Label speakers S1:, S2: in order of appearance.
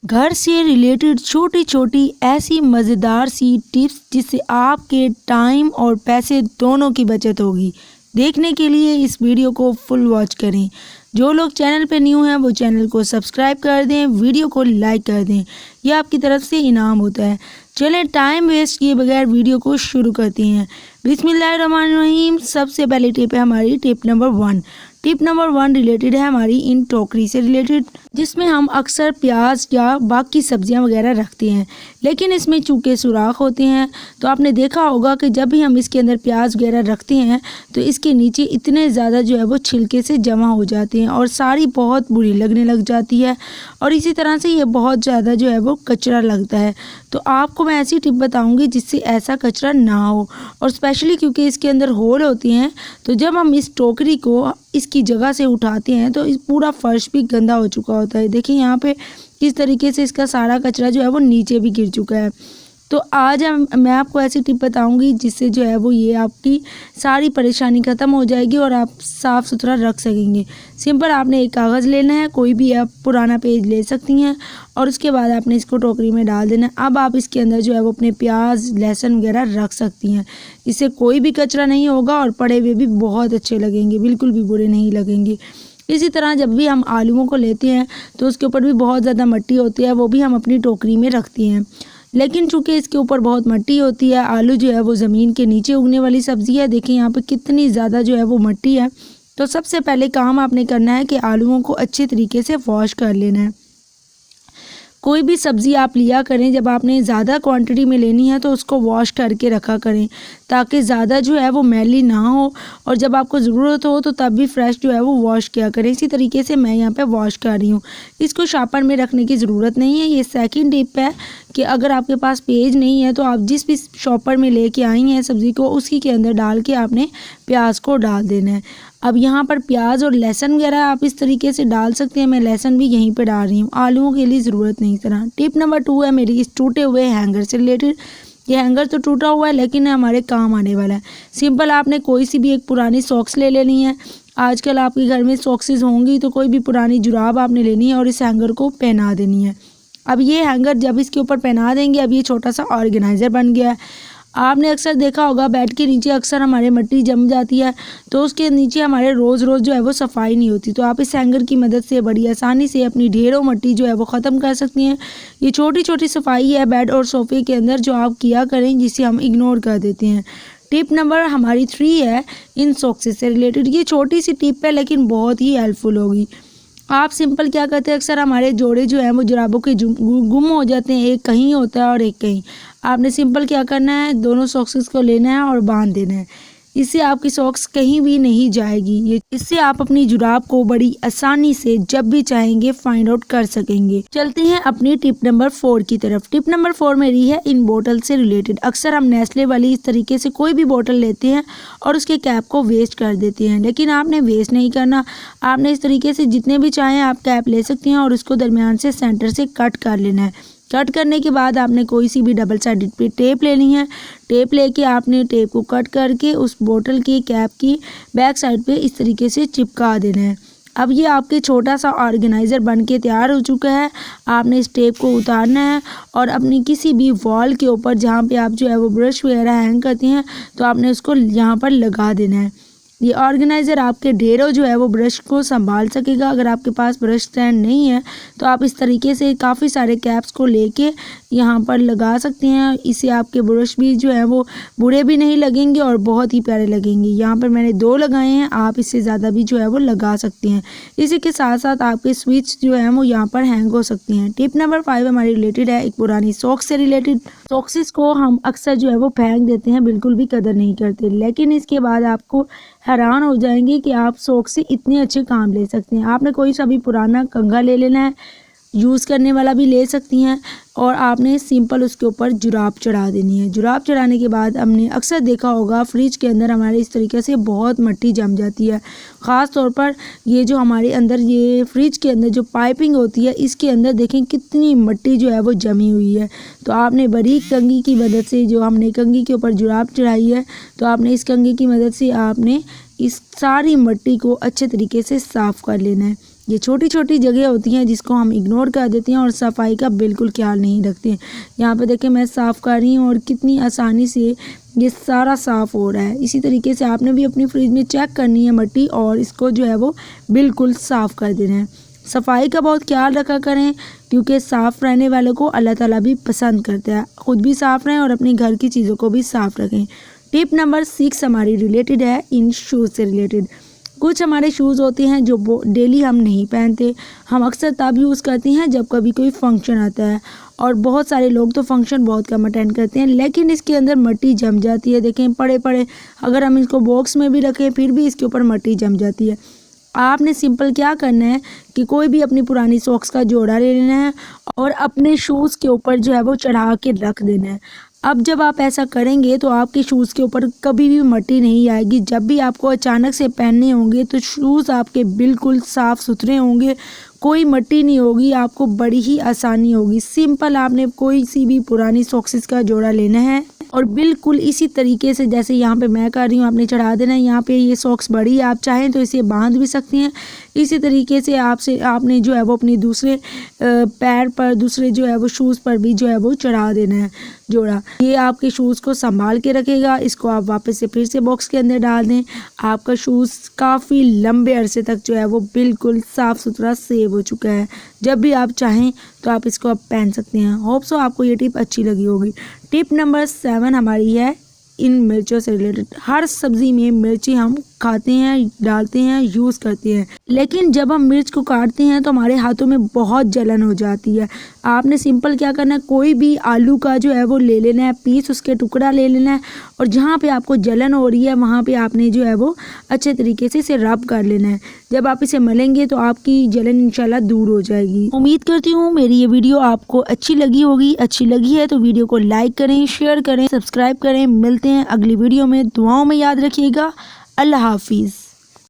S1: घर से रिलेटेड छोटी छोटी ऐसी मज़ेदार सी टिप्स जिससे आपके टाइम और पैसे दोनों की बचत होगी। देखने के लिए इस वीडियो को फुल वॉच करें। जो लोग चैनल पे न्यू हैं वो चैनल को सब्सक्राइब कर दें, वीडियो को लाइक कर दें, यह आपकी तरफ से इनाम होता है। चलें टाइम वेस्ट किए बगैर वीडियो को शुरू करते हैं। बिस्मिल्लाहिर्रहमानिर्रहीम। सबसे पहली टिप है हमारी tip number 1। Tip number 1 related है हमारी इन टोकरी से रिलेटेड, जिसमें हम अक्सर प्याज या बाकी सब्जियां वगैरह रखते हैं, लेकिन इसमें चूंकि सुराख होते हैं। तो आपने देखा होगा कि जब भी हम इसके अंदर प्याज वगैरह रखते हैं तो इसके नीचे इतने ज़्यादा जो है वो छिलके से जमा हो जाते हैं और साड़ी बहुत बुरी लगने लग जाती है, और इसी तरह से ये बहुत ज़्यादा जो है वो कचरा लगता है। तो आपको मैं ऐसी टिप बताऊंगी जिससे ऐसा कचरा ना हो, और स्पेशली क्योंकि इसके अंदर होल होती हैं, तो जब हम इस टोकरी को इसकी जगह से उठाते हैं तो इस पूरा फर्श भी गंदा हो चुका होता है। देखिए यहाँ पे किस तरीके से इसका सारा कचरा जो है वो नीचे भी गिर चुका है। तो आज मैं आपको ऐसी टिप बताऊंगी जिससे जो है वो ये आपकी सारी परेशानी ख़त्म हो जाएगी और आप साफ़ सुथरा रख सकेंगे। सिंपल आपने एक कागज़ लेना है, कोई भी आप पुराना पेज ले सकती हैं, और उसके बाद आपने इसको टोकरी में डाल देना है। अब आप इसके अंदर जो है वो अपने प्याज लहसुन वगैरह रख सकती हैं। इससे कोई भी कचरा नहीं होगा और पड़े हुए भी बहुत अच्छे लगेंगे, बिल्कुल भी बुरे नहीं लगेंगे। इसी तरह जब भी हम आलूओं को लेते हैं तो उसके ऊपर भी बहुत ज़्यादा मिट्टी होती है, वो भी हम अपनी टोकरी में रखते हैं। लेकिन चूंकि इसके ऊपर बहुत मिट्टी होती है, आलू जो है वो ज़मीन के नीचे उगने वाली सब्ज़ी है। देखिए यहाँ पे कितनी ज़्यादा जो है वो मिट्टी है। तो सबसे पहले काम आपने करना है कि आलूओं को अच्छे तरीके से वॉश कर लेना है। कोई भी सब्ज़ी आप लिया करें, जब आपने ज़्यादा क्वांटिटी में लेनी है तो उसको वॉश करके रखा करें, ताकि ज़्यादा जो है वो मैली ना हो, और जब आपको ज़रूरत हो तो तब भी फ्रेश जो है वो वॉश किया करें। इसी तरीके से मैं यहाँ पे वॉश कर रही हूँ। इसको शापर में रखने की ज़रूरत नहीं है। ये सेकंड टिप है कि अगर आपके पास पेज नहीं है तो आप जिस भी शॉपर में लेके आई हैं सब्ज़ी को, उसी के अंदर डाल के आपने प्याज को डाल देना है। अब यहाँ पर प्याज और लहसुन वगैरह आप इस तरीके से डाल सकते हैं। मैं लहसुन भी यहीं पे डाल रही हूँ, आलूओं के लिए ज़रूरत नहीं। इस तरह टिप नंबर 2 है मेरी इस टूटे हुए हैंगर से रिलेटेड। ये हैंगर तो टूटा हुआ है लेकिन हमारे काम आने वाला है। सिंपल आपने कोई सी भी एक पुरानी सॉक्स ले लेनी है। आजकल आपके घर में सॉक्सेस होंगी, तो कोई भी पुरानी जुराब आपने लेनी है और इस हैंगर को पहना देनी है। अब ये हैंगर जब इसके ऊपर पहना देंगे, अब ये छोटा सा ऑर्गेनाइज़र बन गया है। आपने अक्सर देखा होगा बेड के नीचे अक्सर हमारे मिट्टी जम जाती है, तो उसके नीचे हमारे रोज़ जो है वो सफाई नहीं होती। तो आप इस हैंगर की मदद से बड़ी आसानी से अपनी ढेरों मिट्टी जो है वो ख़त्म कर सकती हैं। ये छोटी छोटी सफाई है बेड और सोफ़े के अंदर जो आप किया करें, जिसे हम इग्नोर कर देते हैं। टिप नंबर हमारी 3 है इन सॉक्सेस से रिलेटेड। ये छोटी सी टिप है लेकिन बहुत ही हेल्पफुल होगी। आप सिंपल क्या करते हैं, अक्सर हमारे जोड़े जो हैं वो जुराबों के गुम हो जाते हैं, एक कहीं होता है और एक कहीं। आपने सिंपल क्या करना है, दोनों सॉक्सेस को लेना है और बांध देना है। इससे आपकी सॉक्स कहीं भी नहीं जाएगी। इससे आप अपनी जुराब को बड़ी आसानी से जब भी चाहेंगे फाइंड आउट कर सकेंगे। चलते हैं अपनी टिप नंबर 4 की तरफ। टिप नंबर 4 मेरी है इन बोतल से रिलेटेड। अक्सर हम नेस्ले वाली इस तरीके से कोई भी बोतल लेते हैं और उसके कैप को वेस्ट कर देते हैं, लेकिन आपने वेस्ट नहीं करना। आपने इस तरीके से जितने भी चाहें आप कैप ले सकती हैं और उसको दरमियान से सेंटर से कट कर लेना है। कट करने के बाद आपने कोई सी भी डबल साइडेड पे टेप लेनी है। टेप लेके आपने टेप को कट करके उस बोतल की कैप की बैक साइड पे इस तरीके से चिपका देना है। अब ये आपके छोटा सा ऑर्गेनाइज़र बन के तैयार हो चुका है। आपने इस टेप को उतारना है और अपनी किसी भी वॉल के ऊपर जहाँ पे आप जो है वो ब्रश वगैरह हैंग करते हैं, तो आपने उसको यहाँ पर लगा देना है। ये ऑर्गेनाइज़र आपके ढेरों जो है वो ब्रश को संभाल सकेगा। अगर आपके पास ब्रश स्टैंड नहीं है तो आप इस तरीके से काफ़ी सारे कैप्स को लेके यहाँ पर लगा सकते हैं। इससे आपके ब्रश भी जो है वो बुरे भी नहीं लगेंगे और बहुत ही प्यारे लगेंगे। यहाँ पर मैंने 2 लगाए हैं, आप इससे ज़्यादा भी जो है वो लगा सकते हैं। इसी के साथ साथ आपके स्विच जो है वो यहाँ पर हैंग हो सकते हैं। टिप नंबर 5 हमारी रिलेटेड है एक पुरानी सॉक्स से रिलेटेड। सॉक्सेस को हम अक्सर जो है वो फेंक देते हैं, बिल्कुल भी कदर नहीं करते, लेकिन इसके बाद आपको हैरान हो जाएंगे कि आप सॉक्स से इतने अच्छे काम ले सकते हैं। आपने कोई सा भी पुराना कंघा ले लेना है, यूज़ करने वाला भी ले सकती हैं, और आपने सिंपल उसके ऊपर जुराब चढ़ा देनी है। जुराब चढ़ाने के बाद हमने अक्सर देखा होगा फ्रिज के अंदर हमारे इस तरीके से बहुत मिट्टी जम जाती है। ख़ास तौर पर ये जो हमारे अंदर ये फ्रिज के अंदर जो पाइपिंग होती है, इसके अंदर देखें कितनी मिट्टी जो है वो जमी हुई है। तो आपने बारीक कंघी की मदद से, जो हमने कंघी के ऊपर जुराब चढ़ाई है, तो आपने इस कंघी की मदद से आपने इस सारी मिट्टी को अच्छे तरीके से साफ़ कर लेना है। ये छोटी छोटी जगह होती हैं जिसको हम इग्नोर कर देते हैं और सफाई का बिल्कुल ख्याल नहीं रखते। यहाँ पे देखें मैं साफ़ कर रही हूँ और कितनी आसानी से ये सारा साफ़ हो रहा है। इसी तरीके से आपने भी अपनी फ्रिज में चेक करनी है मिट्टी और इसको जो है वो बिल्कुल साफ़ कर देना है। सफाई का बहुत ख्याल रखा करें क्योंकि साफ़ रहने वालों को अल्लाह ताला भी पसंद करता है। ख़ुद भी साफ़ रहें और अपने घर की चीज़ों को भी साफ़ रखें। टिप नंबर 6 हमारी रिलेटेड है इन शूज़ से रिलेटेड। कुछ हमारे शूज़ होते हैं जो डेली हम नहीं पहनते, हम अक्सर तब यूज़ करते हैं जब कभी कोई फंक्शन आता है और बहुत सारे लोग तो फंक्शन बहुत कम अटेंड करते हैं, लेकिन इसके अंदर मिट्टी जम जाती है। देखें पड़े पड़े अगर हम इसको बॉक्स में भी रखें फिर भी इसके ऊपर मिट्टी जम जाती है। आपने सिंपल क्या करना है कि कोई भी अपनी पुरानी सॉक्स का जोड़ा ले लेना है और अपने शूज़ के ऊपर जो है वो चढ़ा के रख देना है। अब जब आप ऐसा करेंगे तो आपके शूज़ के ऊपर कभी भी मिट्टी नहीं आएगी। जब भी आपको अचानक से पहनने होंगे तो शूज़ आपके बिल्कुल साफ़ सुथरे होंगे, कोई मिट्टी नहीं होगी, आपको बड़ी ही आसानी होगी। सिंपल आपने कोई सी भी पुरानी सॉक्सेस का जोड़ा लेना है और बिल्कुल इसी तरीके से जैसे यहाँ पे मैं कर रही हूँ आपने चढ़ा देना है। यहाँ पे ये सॉक्स बड़ी है, आप चाहें तो इसे बांध भी सकती हैं। इसी तरीके से आपने जो है वो अपनी दूसरे पैर पर दूसरे जो है वो शूज़ पर भी जो है वो चढ़ा देना है जोड़ा। ये आपके शूज़ को संभाल के रखेगा। इसको आप वापस से फिर से बॉक्स के अंदर डाल दें, आपका शूज़ काफ़ी लंबे अरसे तक जो है वो बिल्कुल साफ़ सुथरा सेव हो चुका है। जब भी आप चाहें तो आप इसको आप पहन सकते हैं। होप सो आपको ये टिप अच्छी लगी होगी। टिप नंबर 7 हमारी है इन मिर्चों से रिलेटेड। हर सब्ज़ी में मिर्ची हम खाते हैं, डालते हैं, यूज़ करते हैं, लेकिन जब हम मिर्च को काटते हैं तो हमारे हाथों में बहुत जलन हो जाती है। आपने सिंपल क्या करना है, कोई भी आलू का जो है वो ले लेना है पीस, उसके टुकड़ा ले लेना है और जहाँ पे आपको जलन हो रही है वहाँ पे आपने जो है वो अच्छे तरीके से इसे रब कर लेना है। जब आप इसे मलेंगे तो आपकी जलन इंशाल्लाह दूर हो जाएगी। उम्मीद करती हूँ मेरी ये वीडियो आपको अच्छी लगी होगी। अच्छी लगी है तो वीडियो को लाइक करें, शेयर करें, सब्सक्राइब करें। मिलते हैं अगली वीडियो में। दुआओं में याद रखिएगा। अल्लाह हाफिज़।